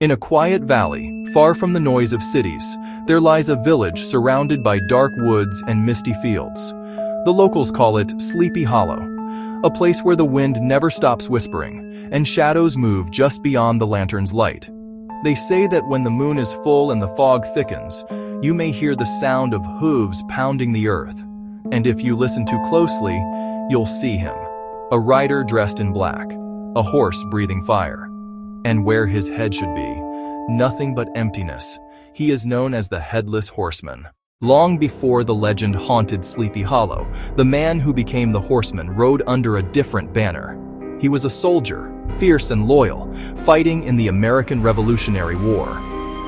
In a quiet valley, far from the noise of cities, there lies a village surrounded by dark woods and misty fields. The locals call it Sleepy Hollow, a place where the wind never stops whispering, and shadows move just beyond the lantern's light. They say that when the moon is full and the fog thickens, you may hear the sound of hooves pounding the earth. And if you listen too closely, you'll see him, a rider dressed in black, a horse breathing fire. And where his head should be, nothing but emptiness. He is known as the Headless Horseman. Long before the legend haunted Sleepy Hollow, the man who became the horseman rode under a different banner. He was a soldier, fierce and loyal, fighting in the American Revolutionary War.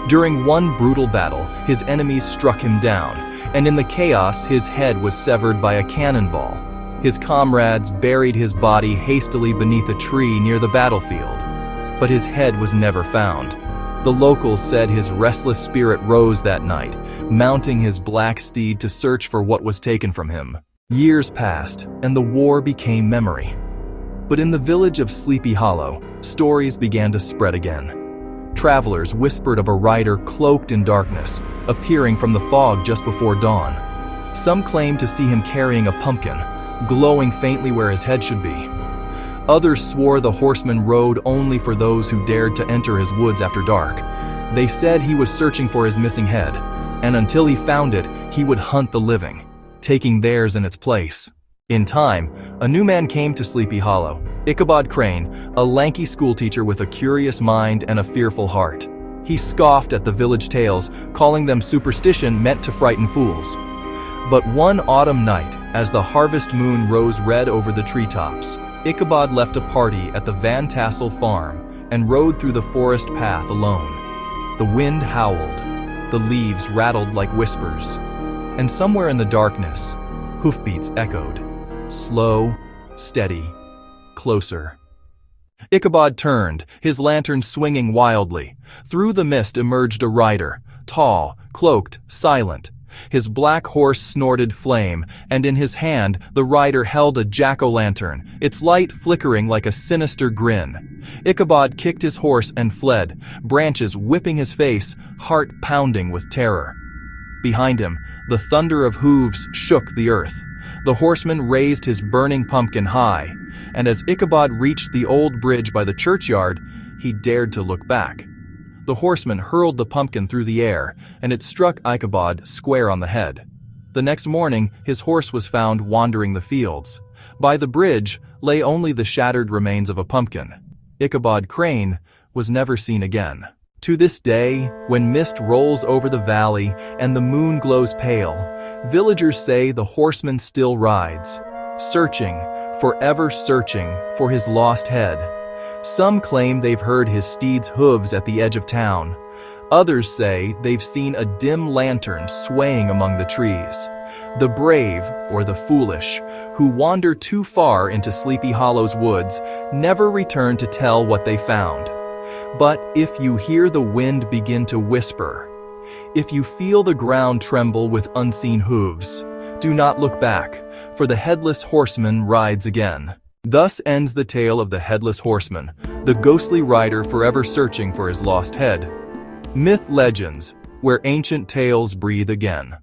During one brutal battle, his enemies struck him down, and in the chaos, his head was severed by a cannonball. His comrades buried his body hastily beneath a tree near the battlefield. But his head was never found. The locals said his restless spirit rose that night, mounting his black steed to search for what was taken from him. Years passed, and the war became memory. But in the village of Sleepy Hollow, stories began to spread again. Travelers whispered of a rider cloaked in darkness, appearing from the fog just before dawn. Some claimed to see him carrying a pumpkin, glowing faintly where his head should be. Others swore the horseman rode only for those who dared to enter his woods after dark. They said he was searching for his missing head, and until he found it, he would hunt the living, taking theirs in its place. In time, a new man came to Sleepy Hollow, Ichabod Crane, a lanky schoolteacher with a curious mind and a fearful heart. He scoffed at the village tales, calling them superstition meant to frighten fools. But one autumn night, as the harvest moon rose red over the treetops, Ichabod left a party at the Van Tassel farm and rode through the forest path alone. The wind howled, the leaves rattled like whispers, and somewhere in the darkness, hoofbeats echoed. Slow, steady, closer. Ichabod turned, his lantern swinging wildly. Through the mist emerged a rider, tall, cloaked, silent. His black horse snorted flame, and in his hand the rider held a jack-o'-lantern, its light flickering like a sinister grin. Ichabod kicked his horse and fled, branches whipping his face, heart pounding with terror. Behind him, the thunder of hooves shook the earth. The horseman raised his burning pumpkin high, and as Ichabod reached the old bridge by the churchyard, he dared to look back. The horseman hurled the pumpkin through the air, and it struck Ichabod square on the head. The next morning, his horse was found wandering the fields. By the bridge lay only the shattered remains of a pumpkin. Ichabod Crane was never seen again. To this day, when mist rolls over the valley and the moon glows pale, villagers say the horseman still rides, searching, forever searching for his lost head. Some claim they've heard his steed's hooves at the edge of town. Others say they've seen a dim lantern swaying among the trees. The brave, or the foolish, who wander too far into Sleepy Hollow's woods never return to tell what they found. But if you hear the wind begin to whisper, if you feel the ground tremble with unseen hooves, do not look back, for the Headless Horseman rides again. Thus ends the tale of the Headless Horseman, the ghostly rider forever searching for his lost head. Myth legends, where ancient tales breathe again.